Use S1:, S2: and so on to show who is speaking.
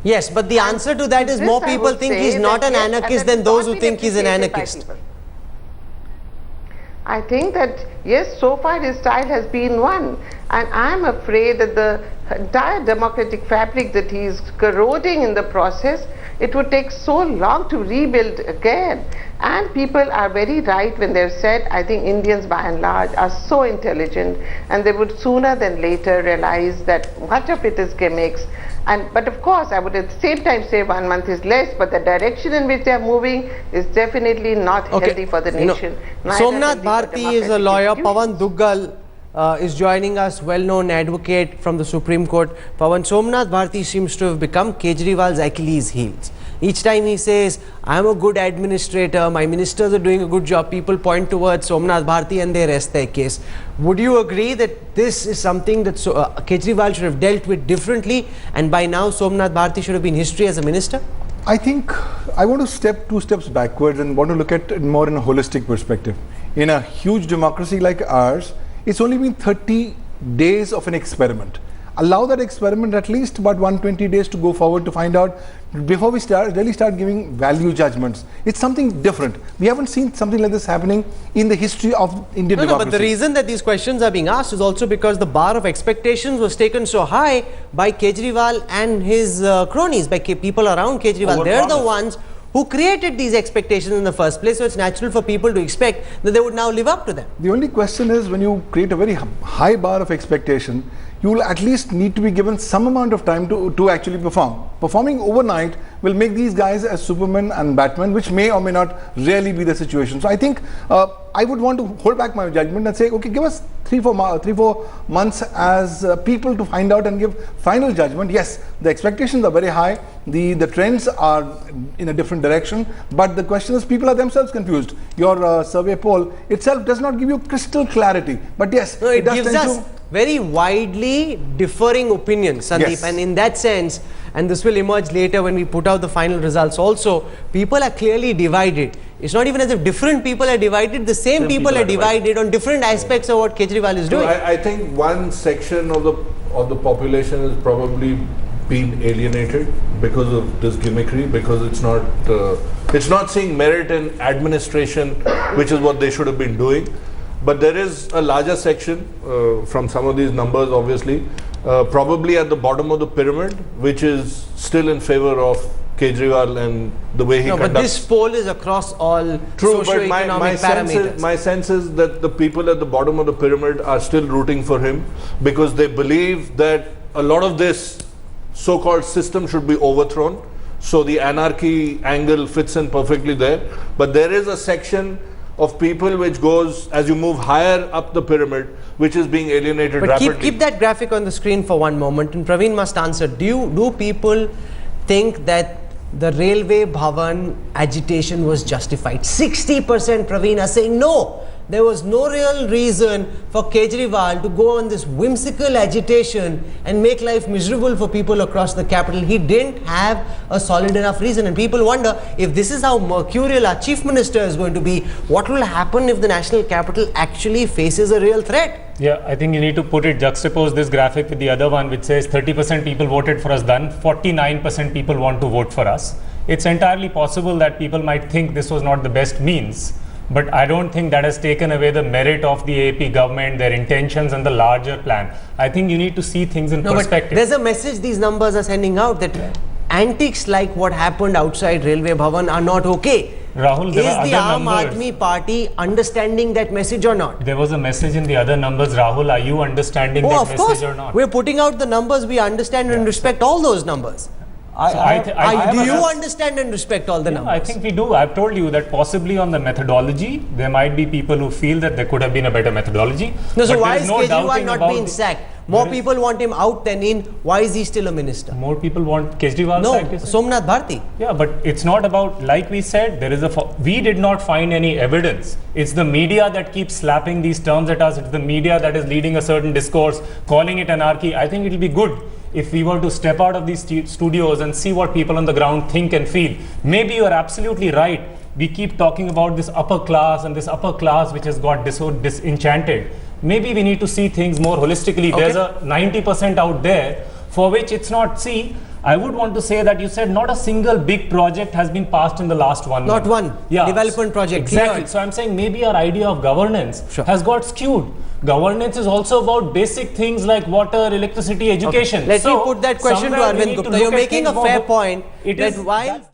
S1: Yes, but the answer to that is more people think he's not an anarchist than those who think he's an anarchist.
S2: I think that, yes, so far his style has been one, and I'm afraid that the entire democratic fabric that he is corroding in the process, it would take so long to rebuild again. And people are very right when they've said, I think Indians by and large are so intelligent, and they would sooner than later realize that much of it is gimmicks. But of course, I would at the same time say 1 month is less, but the direction in which they are moving is definitely not healthy for the nation.
S1: Somnath Bharti is a lawyer. Pawan Duggal is joining us, well-known advocate from the Supreme Court. Pawan, Somnath Bharti seems to have become Kejriwal's Achilles heels. Each time he says, I'm a good administrator, my ministers are doing a good job, people point towards Somnath Bharti and they rest their case. Would you agree that this is something that Kejriwal should have dealt with differently, and by now Somnath Bharti should have been history as a minister?
S3: I think I want to step 2 steps backwards and want to look at it more in a holistic perspective. In a huge democracy like ours, it's only been 30 days of an experiment. Allow that experiment at least about 120 days to go forward to find out before we really start giving value judgments. It's something different. We haven't seen something like this happening in the history of Indian democracy.
S1: But the reason that these questions are being asked is also because the bar of expectations was taken so high by Kejriwal and his cronies, by people around Kejriwal. They're the ones who created these expectations in the first place, so it's natural for people to expect that they would now live up to them.
S3: The only question is, when you create a very high bar of expectation, you will at least need to be given some amount of time to actually perform. Performing overnight will make these guys as Superman and Batman, which may or may not really be the situation. So I think I would want to hold back my judgment and say, okay, give us 3-4 months as people to find out and give final judgment. Yes, the expectations are very high, the trends are in a different direction, but the question is, people are themselves confused. Your survey poll itself does not give you crystal clarity, but yes,
S1: no, it gives us very widely differing opinions, Sandeep,
S3: yes.
S1: And in that sense, and this will emerge later when we put out the final results also, people are clearly divided. It's not even as if different people are divided, the same people are divided on different aspects of what Kejriwal is doing.
S4: I think one section of the population has probably been alienated because of this gimmickry, because it's not seeing merit in administration, which is what they should have been doing. But there is a larger section from some of these numbers, obviously, probably at the bottom of the pyramid, which is still in favor of Kejriwal and the way he conducts.
S1: But this poll is across all socio-economic parameters.
S4: My sense is that the people at the bottom of the pyramid are still rooting for him because they believe that a lot of this so-called system should be overthrown. So the anarchy angle fits in perfectly there. But there is a section of people which goes as you move higher up the pyramid, which is being alienated rapidly.
S1: But keep that graphic on the screen for one moment, and Praveen must answer. Do people think that the Railway Bhavan agitation was justified? 60%, Praveen, are saying no. There was no real reason for Kejriwal to go on this whimsical agitation and make life miserable for people across the capital. He didn't have a solid enough reason, and people wonder if this is how mercurial our chief minister is going to be, what will happen if the national capital actually faces a real threat?
S5: Yeah, I think you need to juxtapose this graphic with the other one, which says 30% people voted for us then, 49% people want to vote for us. It's entirely possible that people might think this was not the best means. But I don't think that has taken away the merit of the AAP government, their intentions and the larger plan. I think you need to see things in perspective.
S1: But there's a message these numbers are sending out that antics like what happened outside Railway Bhavan are not okay.
S5: Rahul,
S1: is the Aam Aadmi Party understanding that message or not?
S5: There was a message in the other numbers. Rahul, are you understanding that message or not?
S1: We're putting out the numbers. We understand and respect all those numbers. Do you understand and respect all the numbers?
S5: I think we do. I've told you that possibly on the methodology, there might be people who feel that there could have been a better methodology.
S1: No, so why is Kejriwal not being sacked? More people want him out than in. Why is he still a minister?
S5: More people want Kejriwal sacked?
S1: No, Somnath Bharti.
S5: Yeah, but it's not about, like we said, we did not find any evidence. It's the media that keeps slapping these terms at us. It's the media that is leading a certain discourse, calling it anarchy. I think it will be good if we were to step out of these studios and see what people on the ground think and feel. Maybe you are absolutely right. We keep talking about this upper class and this upper class which has got disenchanted. Maybe we need to see things more holistically. Okay. There's a 90% out there for which it's not. See, I would want to say that you said not a single big project has been passed in the last 1 month.
S1: Not one development project.
S5: Exactly.
S1: Cleared.
S5: So I'm saying maybe our idea of governance has got skewed. Governance is also about basic things like water, electricity, education.
S1: Let me put that question to
S5: somewhere we
S1: Arvind
S5: need to
S1: Gupta.
S5: look
S1: You're
S5: at
S1: making
S5: things
S1: a
S5: more
S1: fair point
S5: It
S1: that
S5: is
S1: while